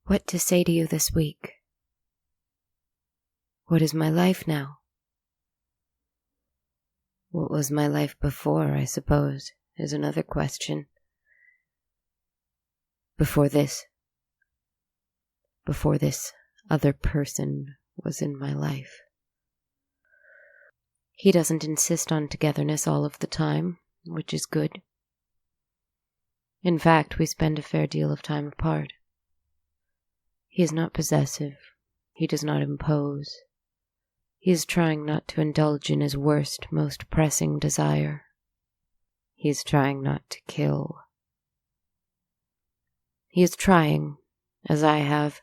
what to say to you this week. What is my life now? What was my life before, I suppose, is another question. Before this other person was in my life. He doesn't insist on togetherness all of the time, which is good. In fact, we spend a fair deal of time apart. He is not possessive. He does not impose. He is trying not to indulge in his worst, most pressing desire. He is trying not to kill. He is trying, as I have,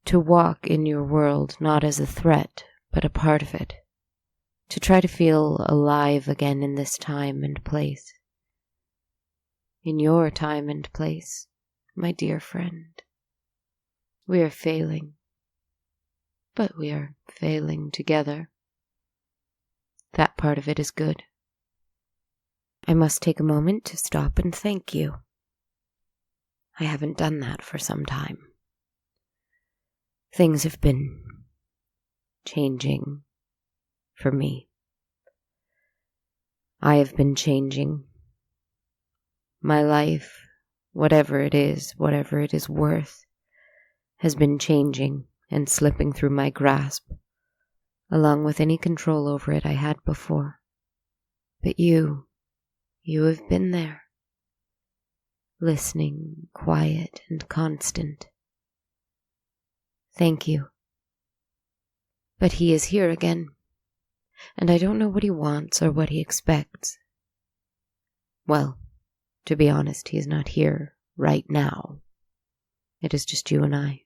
to walk in your world not as a threat, but a part of it. To try to feel alive again in this time and place. In your time and place, my dear friend. We are failing, but we are failing together. That part of it is good. I must take a moment to stop and thank you. I haven't done that for some time. Things have been changing for me. I have been changing. My life, whatever it is worth, has been changing and slipping through my grasp, along with any control over it I had before. But you have been there, listening, quiet and constant. Thank you. But he is here again, and I don't know what he wants or what he expects. Well, to be honest, he is not here right now. It is just you and I.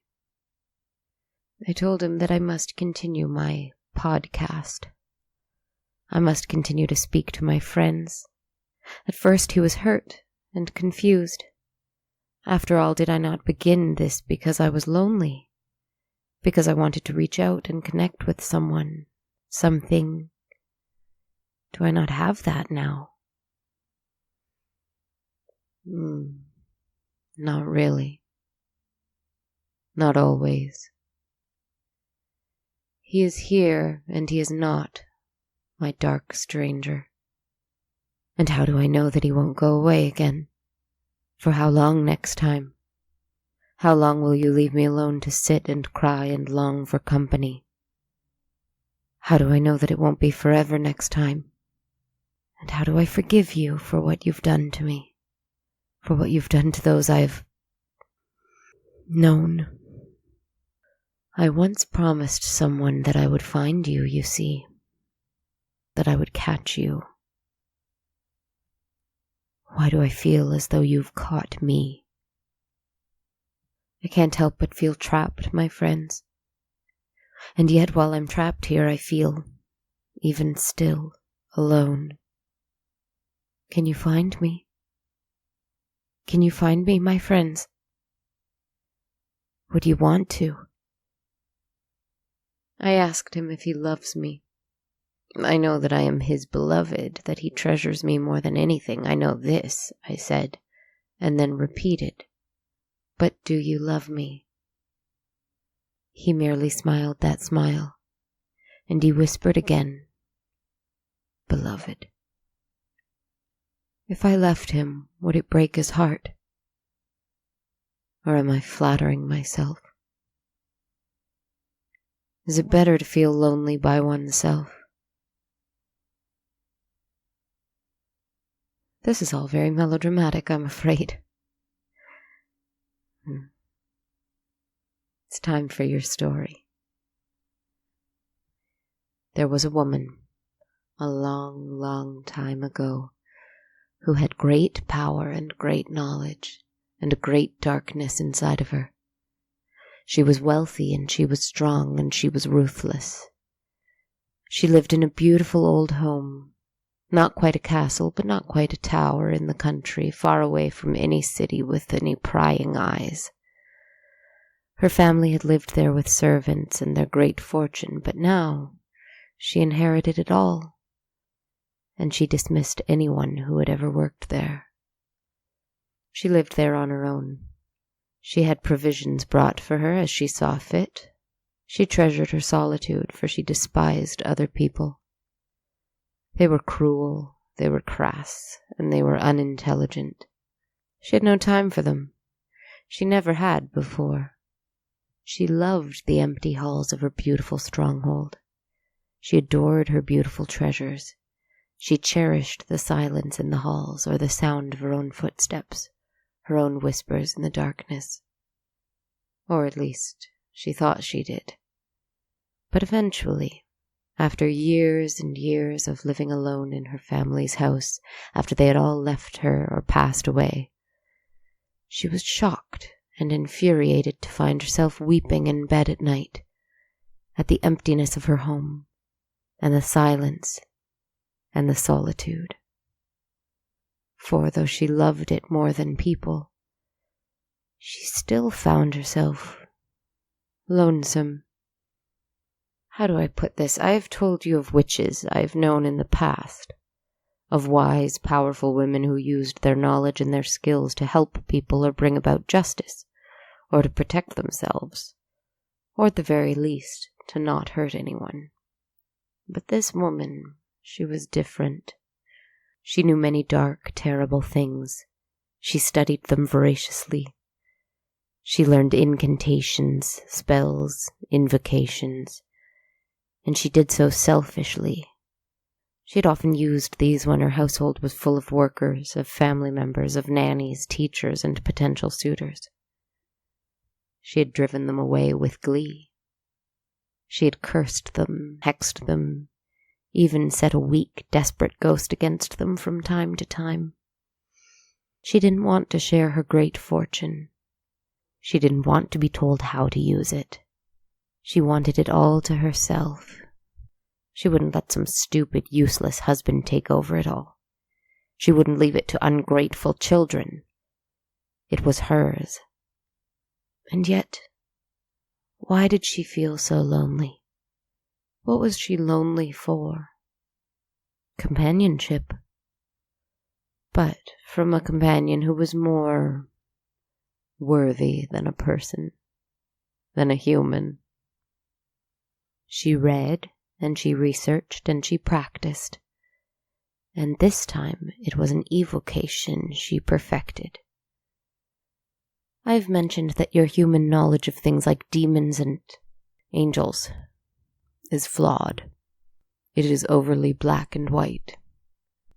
I told him that I must continue my podcast. I must continue to speak to my friends. At first he was hurt and confused. After all, did I not begin this because I was lonely? Because I wanted to reach out and connect with someone, something? Do I not have that now? Not really. Not always. He is here, and he is not, my dark stranger. And how do I know that he won't go away again? For how long next time? How long will you leave me alone to sit and cry and long for company? How do I know that it won't be forever next time? And how do I forgive you for what you've done to me? For what you've done to those I've known? I once promised someone that I would find you, you see. That I would catch you. Why do I feel as though you've caught me? I can't help but feel trapped, my friends. And yet while I'm trapped here, I feel, even still, alone. Can you find me? Can you find me, my friends? Would you want to? I asked him if he loves me. I know that I am his beloved, that he treasures me more than anything. I know this, I said, and then repeated. But do you love me? He merely smiled that smile, and he whispered again, beloved. If I left him, would it break his heart? Or am I flattering myself? Is it better to feel lonely by oneself? This is all very melodramatic, I'm afraid. It's time for your story. There was a woman, a long, long time ago, who had great power and great knowledge, and a great darkness inside of her. She was wealthy, and she was strong, and she was ruthless. She lived in a beautiful old home, not quite a castle, but not quite a tower in the country, far away from any city with any prying eyes. Her family had lived there with servants and their great fortune, but now she inherited it all, and she dismissed anyone who had ever worked there. She lived there on her own. She had provisions brought for her as she saw fit. She treasured her solitude, for she despised other people. They were cruel, they were crass, and they were unintelligent. She had no time for them. She never had before. She loved the empty halls of her beautiful stronghold. She adored her beautiful treasures. She cherished the silence in the halls, or the sound of her own footsteps, her own whispers in the darkness. Or at least, she thought she did. But eventually, after years and years of living alone in her family's house, after they had all left her or passed away, she was shocked and infuriated to find herself weeping in bed at night at the emptiness of her home, and the silence, and the solitude. For though she loved it more than people, she still found herself lonesome. How do I put this? I have told you of witches I have known in the past, of wise, powerful women who used their knowledge and their skills to help people or bring about justice, or to protect themselves, or at the very least, to not hurt anyone. But this woman, she was different. She knew many dark, terrible things. She studied them voraciously. She learned incantations, spells, invocations, and she did so selfishly. She had often used these when her household was full of workers, of family members, of nannies, teachers, and potential suitors. She had driven them away with glee. She had cursed them, hexed them, even set a weak, desperate ghost against them from time to time. She didn't want to share her great fortune. She didn't want to be told how to use it. She wanted it all to herself. She wouldn't let some stupid, useless husband take over it all. She wouldn't leave it to ungrateful children. It was hers. And yet, why did she feel so lonely? What was she lonely for? Companionship. But from a companion who was more worthy than a person, than a human. She read, and she researched, and she practiced. And this time it was an evocation she perfected. I've mentioned that your human knowledge of things like demons and angels is flawed. It is overly black and white.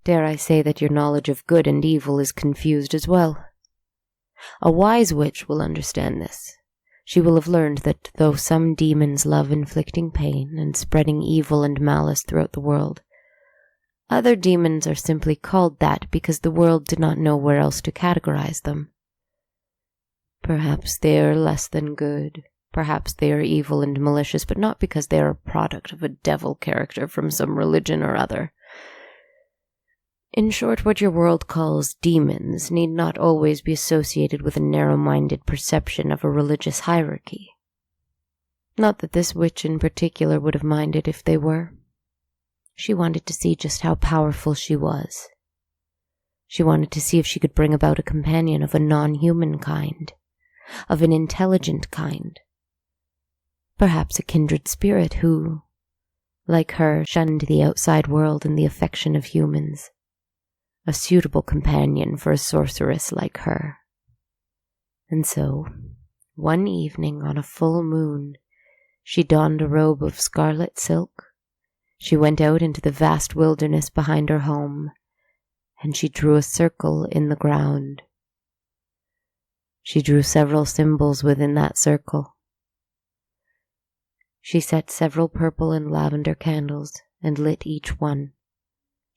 Dare I say that your knowledge of good and evil is confused as well? A wise witch will understand this. She will have learned that though some demons love inflicting pain and spreading evil and malice throughout the world, other demons are simply called that because the world did not know where else to categorize them. Perhaps they are less than good. Perhaps they are evil and malicious, but not because they are a product of a devil character from some religion or other. In short, what your world calls demons need not always be associated with a narrow-minded perception of a religious hierarchy. Not that this witch in particular would have minded if they were. She wanted to see just how powerful she was. She wanted to see if she could bring about a companion of a non-human kind, of an intelligent kind. Perhaps a kindred spirit who, like her, shunned the outside world and the affection of humans. A suitable companion for a sorceress like her. And so, one evening on a full moon, she donned a robe of scarlet silk. She went out into the vast wilderness behind her home, and she drew a circle in the ground. She drew several symbols within that circle. She set several purple and lavender candles and lit each one.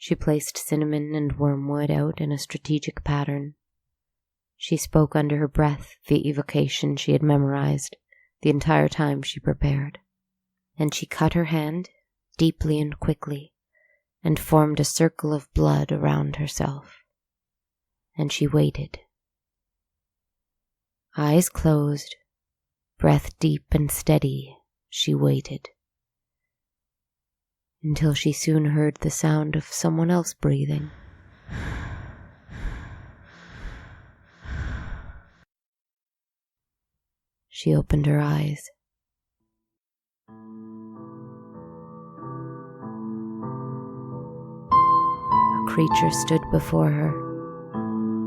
She placed cinnamon and wormwood out in a strategic pattern. She spoke under her breath the evocation she had memorized the entire time she prepared. And she cut her hand deeply and quickly and formed a circle of blood around herself. And she waited. Eyes closed, breath deep and steady, she waited. Until she soon heard the sound of someone else breathing. she opened her eyes. A creature stood before her,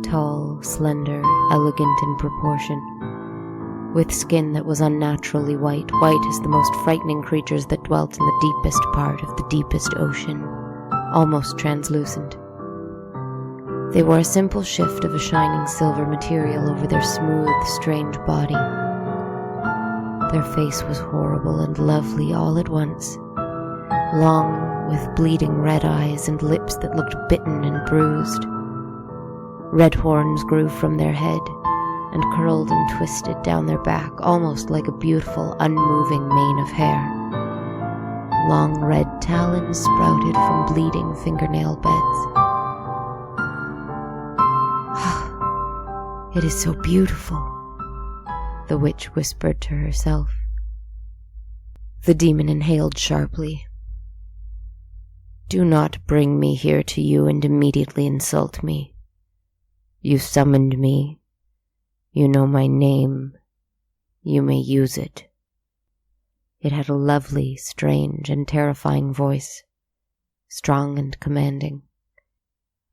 tall, slender, elegant in proportion, with skin that was unnaturally white as the most frightening creatures that dwelt in the deepest part of the deepest ocean, almost translucent. They wore a simple shift of a shining silver material over their smooth, strange body. Their face was horrible and lovely all at once, long, with bleeding red eyes and lips that looked bitten and bruised. Red horns grew from their head and curled and twisted down their back, almost like a beautiful, unmoving mane of hair. Long red talons sprouted from bleeding fingernail beds. "It is so beautiful," the witch whispered to herself. The demon inhaled sharply. "Do not bring me here to you and immediately insult me. You summoned me. You know my name. You may use it." It had a lovely, strange, and terrifying voice, strong and commanding.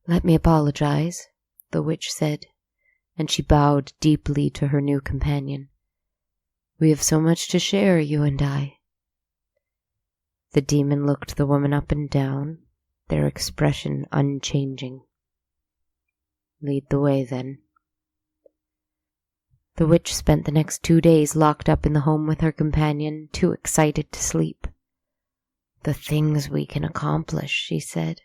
"Let me apologize," the witch said, and she bowed deeply to her new companion. "We have so much to share, you and I." The demon looked the woman up and down, their expression unchanging. "Lead the way, then." The witch spent the next 2 days locked up in the home with her companion, too excited to sleep. "The things we can accomplish," she said.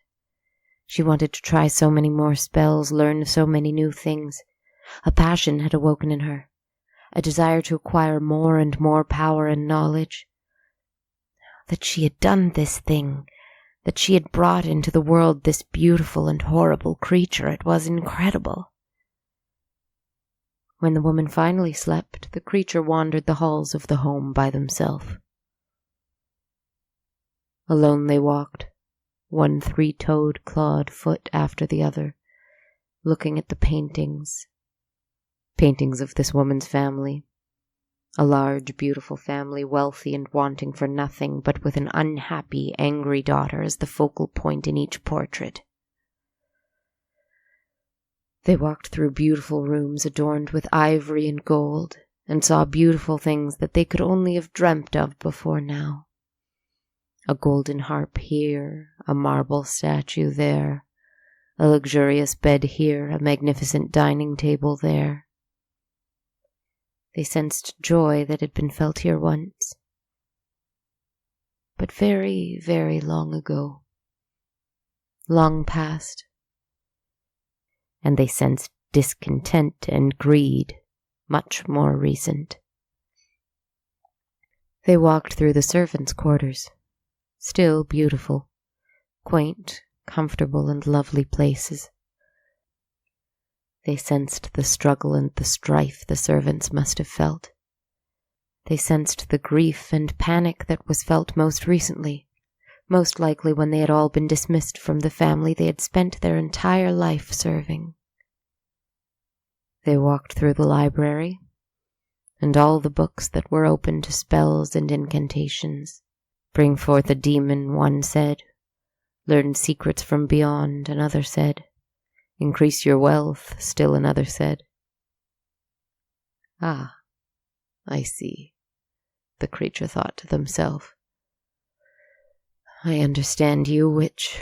She wanted to try so many more spells, learn so many new things. A passion had awoken in her, a desire to acquire more and more power and knowledge. That she had done this thing, that she had brought into the world this beautiful and horrible creature, it was incredible. When the woman finally slept, the creature wandered the halls of the home by themselves. Alone they walked, one 3-toed clawed foot after the other, looking at the paintings of this woman's family. A large, beautiful family, wealthy and wanting for nothing, but with an unhappy, angry daughter as the focal point in each portrait. They walked through beautiful rooms adorned with ivory and gold, and saw beautiful things that they could only have dreamt of before now. A golden harp here, a marble statue there, a luxurious bed here, a magnificent dining table there. They sensed joy that had been felt here once, but very, very long ago, long past. And they sensed discontent and greed, much more recent. They walked through the servants' quarters, still beautiful, quaint, comfortable, and lovely places. They sensed the struggle and the strife the servants must have felt. They sensed the grief and panic that was felt most recently, most likely when they had all been dismissed from the family they had spent their entire life serving. They walked through the library, and all the books that were open to spells and incantations. "Bring forth a demon," one said. "Learn secrets from beyond," another said. "Increase your wealth," still another said. "Ah, I see," the creature thought to themselves. "I understand you, witch."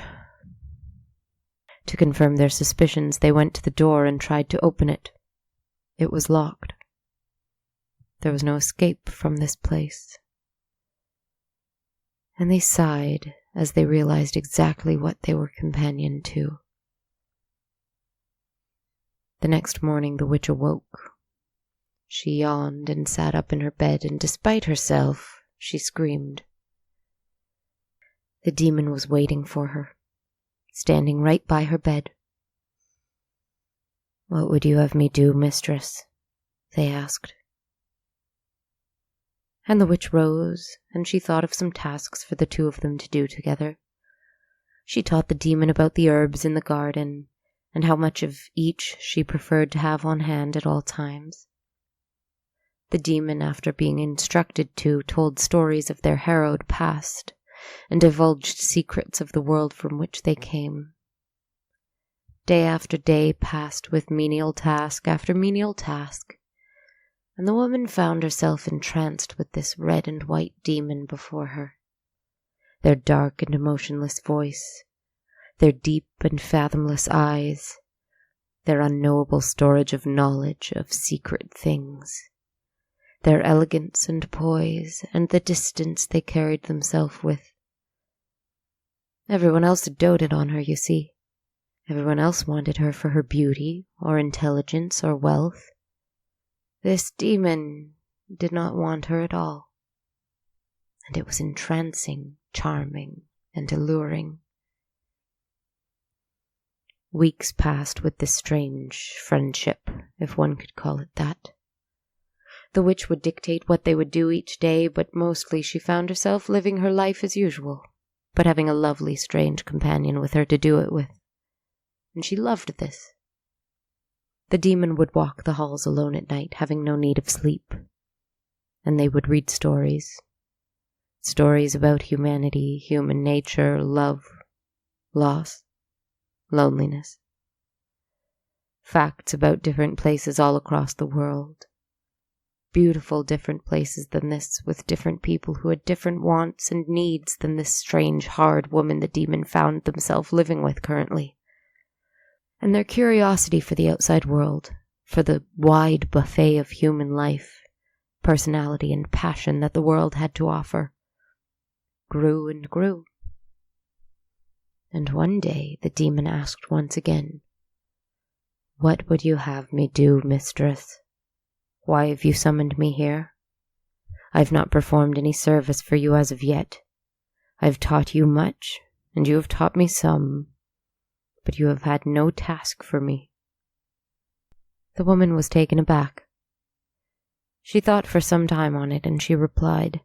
To confirm their suspicions, they went to the door and tried to open it. It was locked. There was no escape from this place. And they sighed as they realized exactly what they were companioned to. The next morning the witch awoke. She yawned and sat up in her bed, and despite herself, she screamed. The demon was waiting for her, standing right by her bed. "What would you have me do, mistress?" they asked. And the witch rose, and she thought of some tasks for the two of them to do together. She taught the demon about the herbs in the garden, and how much of each she preferred to have on hand at all times. The demon, after being instructed to, told stories of their harrowed past and divulged secrets of the world from which they came. Day after day passed with menial task after menial task, and the woman found herself entranced with this red and white demon before her. Their dark and emotionless voice, their deep and fathomless eyes, their unknowable storage of knowledge of secret things, their elegance and poise, and the distance they carried themselves with. Everyone else had doted on her, you see. Everyone else wanted her for her beauty, or intelligence, or wealth. This demon did not want her at all. And it was entrancing, charming, and alluring. Weeks passed with this strange friendship, if one could call it that. The witch would dictate what they would do each day, but mostly she found herself living her life as usual, but having a lovely, strange companion with her to do it with. And she loved this. The demon would walk the halls alone at night, having no need of sleep, and they would read stories. Stories about humanity, human nature, love, loss, loneliness. Facts about different places all across the world. Beautiful different places than this, with different people who had different wants and needs than this strange, hard woman the demon found themselves living with currently. And their curiosity for the outside world, for the wide buffet of human life, personality, and passion that the world had to offer, grew and grew. And one day the demon asked once again, "What would you have me do, mistress? Why have you summoned me here? I have not performed any service for you as of yet. I have taught you much, and you have taught me some, but you have had no task for me." The woman was taken aback. She thought for some time on it, and she replied,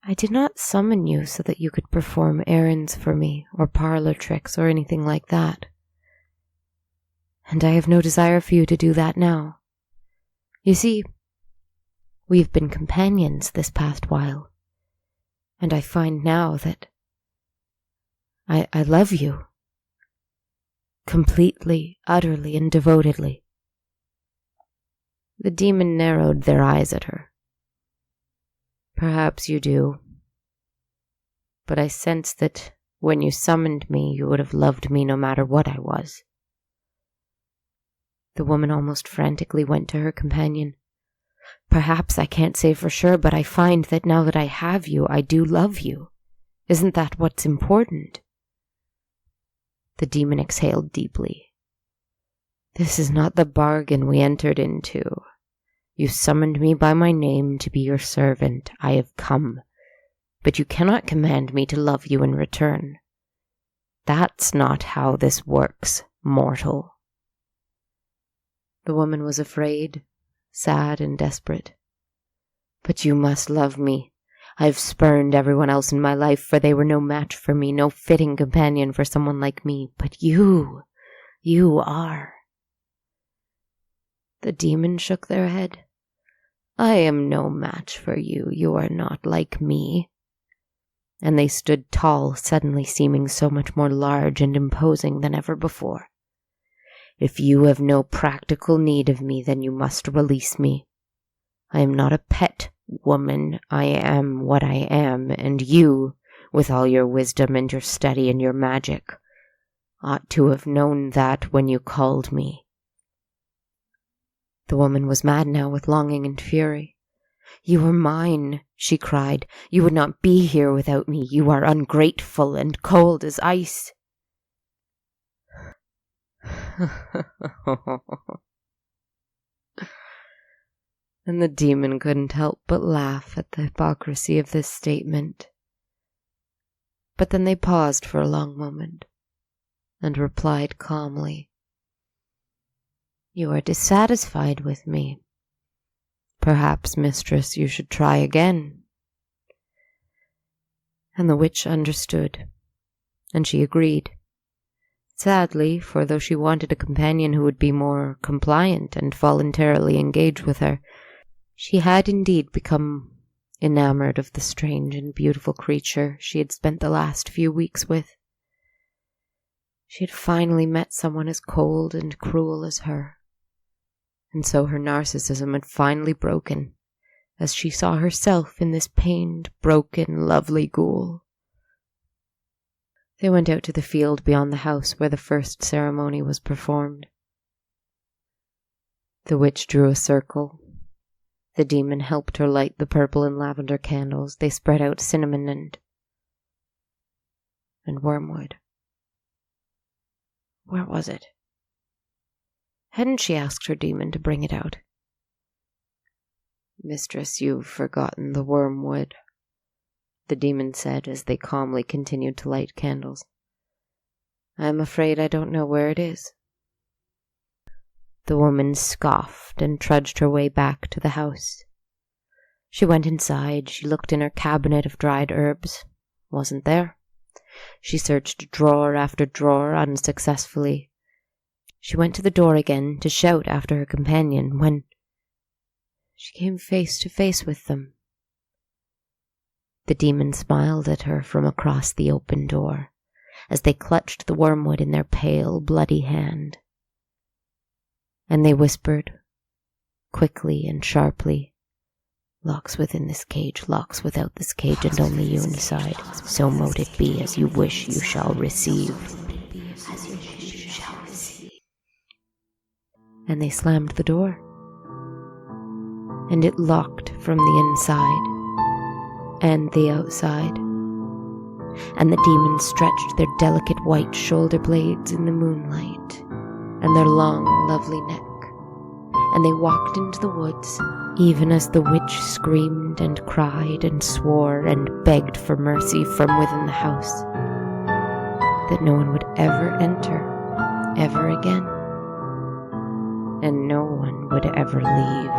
"I did not summon you so that you could perform errands for me, or parlor tricks, or anything like that. And I have no desire for you to do that now. You see, we've been companions this past while, and I find now that I love you. Completely, utterly, and devotedly." The demon narrowed their eyes at her. "Perhaps you do. But I sense that when you summoned me, you would have loved me no matter what I was." The woman almost frantically went to her companion. "Perhaps, I can't say for sure, but I find that now that I have you, I do love you. Isn't that what's important?" The demon exhaled deeply. "This is not the bargain we entered into. You summoned me by my name to be your servant. I have come, but you cannot command me to love you in return. That's not how this works, mortal." The woman was afraid, sad, and desperate. "But you must love me. I've spurned everyone else in my life, for they were no match for me, no fitting companion for someone like me. But you are." The demons shook their head. "I am no match for you. You are not like me." And they stood tall, suddenly seeming so much more large and imposing than ever before. "If you have no practical need of me, then you must release me. I am not a pet woman. I am what I am, and you, with all your wisdom and your study and your magic, ought to have known that when you called me." The woman was mad now with longing and fury. "You are mine," she cried. "You would not be here without me. You are ungrateful and cold as ice." And the demon couldn't help but laugh at the hypocrisy of this statement. But then they paused for a long moment and replied calmly, "You are dissatisfied with me. Perhaps, mistress, you should try again." And the witch understood, and she agreed. Sadly, for though she wanted a companion who would be more compliant and voluntarily engage with her, She had indeed become enamored of the strange and beautiful creature she had spent the last few weeks with. She had finally met someone as cold and cruel as her, and so her narcissism had finally broken, as she saw herself in this pained, broken, lovely ghoul. They went out to the field beyond the house where the first ceremony was performed. The witch drew a circle. The demon helped her light the purple and lavender candles. They spread out cinnamon and wormwood. Where was it? Hadn't she asked her demon to bring it out? "Mistress, you've forgotten the wormwood," the demon said as they calmly continued to light candles. "I'm afraid I don't know where it is." The woman scoffed and trudged her way back to the house. She went inside. She looked in her cabinet of dried herbs. Wasn't there. She searched drawer after drawer unsuccessfully. She went to the door again to shout after her companion when she came face to face with them. The demon smiled at her from across the open door as they clutched the wormwood in their pale, bloody hand. And they whispered, quickly and sharply, "Locks within this cage, locks without this cage, and only you inside. So mote it be, as you wish you shall receive." And they slammed the door. And it locked from the inside and the outside. And the demons stretched their delicate white shoulder blades in the moonlight, and their long, lovely neck, and they walked into the woods, even as the witch screamed and cried and swore and begged for mercy from within the house, that no one would ever enter, ever again, and no one would ever leave.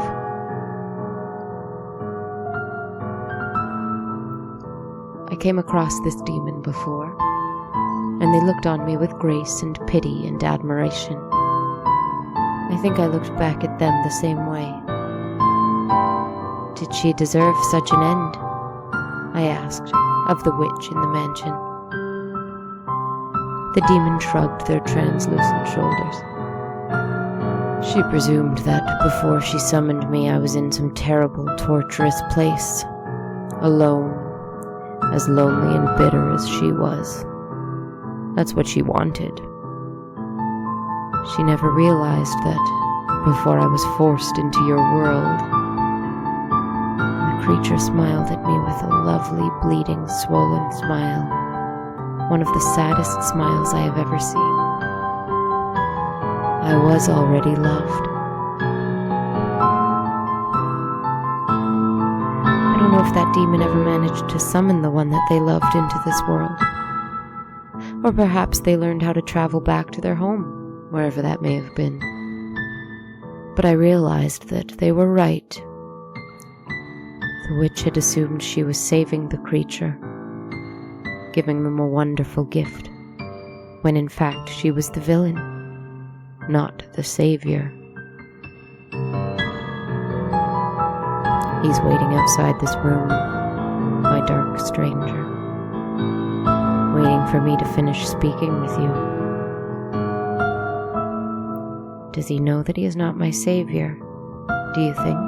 I came across this demon before, and they looked on me with grace and pity and admiration. I think I looked back at them the same way. Did she deserve such an end? I asked of the witch in the mansion. The demon shrugged their translucent shoulders. She presumed that before she summoned me I was in some terrible, torturous place, alone, as lonely and bitter as she was. That's what she wanted. She never realized that before I was forced into your world, the creature smiled at me with a lovely, bleeding, swollen smile, one of the saddest smiles I have ever seen. I was already loved. I don't know if that demon ever managed to summon the one that they loved into this world. Or perhaps they learned how to travel back to their home, wherever that may have been. But I realized that they were right. The witch had assumed she was saving the creature, giving them a wonderful gift, when in fact she was the villain, not the savior. He's waiting outside this room, my dark stranger, waiting for me to finish speaking with you. Does he know that he is not my savior, do you think?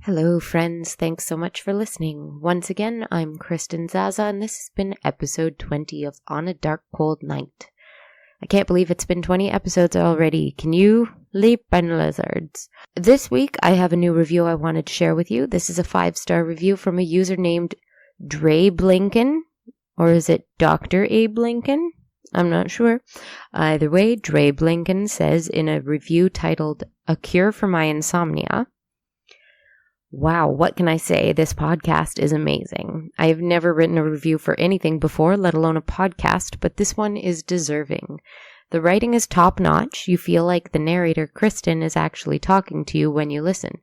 Hello friends, thanks so much for listening. Once again, I'm Kristen Zaza, and this has been episode 20 of On a Dark Cold Night. I can't believe it's been 20 episodes already. Can you? Leapin' lizards. This week, I have a new review I wanted to share with you. This is a 5-star review from a user named Drabe Lincoln, or is it Dr. Abe Lincoln? I'm not sure. Either way, Drabe Lincoln says in a review titled A Cure for My Insomnia, Wow, what can I say? This podcast is amazing. I've never written a review for anything before, let alone a podcast, but this one is deserving. The writing is top-notch. You feel like the narrator, Kristen, is actually talking to you when you listen.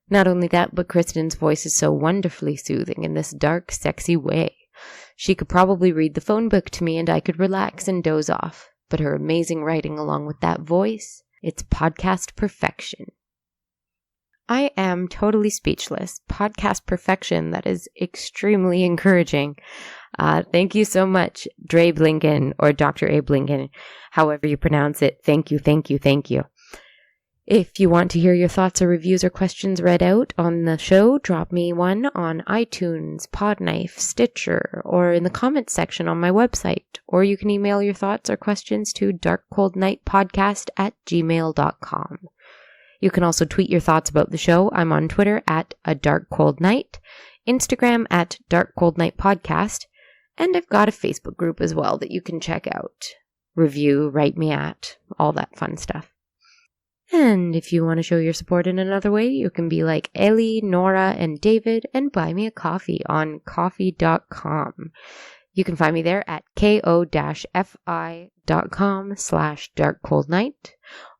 Not only that, but Kristen's voice is so wonderfully soothing in this dark, sexy way. She could probably read the phone book to me and I could relax and doze off. But her amazing writing along with that voice, it's podcast perfection. I am totally speechless. Podcast perfection, that is extremely encouraging. Thank you so much, Dre Blinken, or Dr. Abe Lincoln, however you pronounce it. Thank you, thank you, thank you. If you want to hear your thoughts or reviews or questions read out on the show, drop me one on iTunes, Podknife, Stitcher, or in the comments section on my website. Or you can email your thoughts or questions to darkcoldnightpodcast@gmail.com. You can also tweet your thoughts about the show. I'm on Twitter at A Dark Cold Night, Instagram at Dark Cold Night Podcast, and I've got a Facebook group as well that you can check out. Review, write me at, all that fun stuff. And if you want to show your support in another way, you can be like Ellie, Nora, and David and buy me a coffee on ko-fi.com. You can find me there at ko-fi.com/darkcoldnight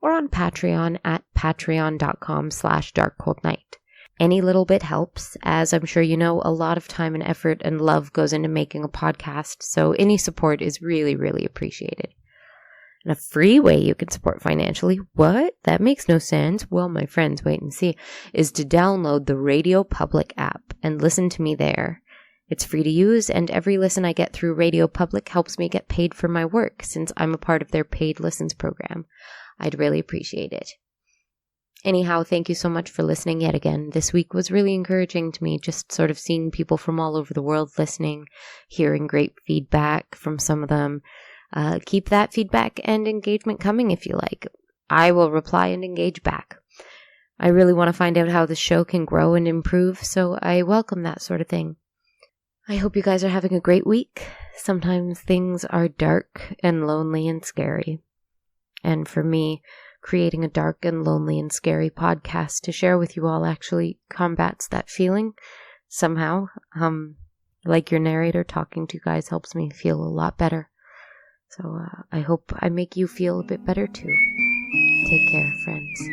or on Patreon at patreon.com/darkcoldnight. Any little bit helps, as I'm sure you know, a lot of time and effort and love goes into making a podcast, so any support is really, really appreciated. And a free way you can support financially, what? That makes no sense. Well, my friends, wait and see, is to download the Radio Public app and listen to me there. It's free to use, and every listen I get through Radio Public helps me get paid for my work, since I'm a part of their paid listens program. I'd really appreciate it. Anyhow, thank you so much for listening yet again. This week was really encouraging to me, just sort of seeing people from all over the world listening, hearing great feedback from some of them. Keep that feedback and engagement coming if you like. I will reply and engage back. I really want to find out how the show can grow and improve, so I welcome that sort of thing. I hope you guys are having a great week. Sometimes things are dark and lonely and scary. And for me, creating a dark and lonely and scary podcast to share with you all actually combats that feeling somehow. Like Your Narrator, talking to you guys helps me feel a lot better. So I hope I make you feel a bit better too. Take care, friends.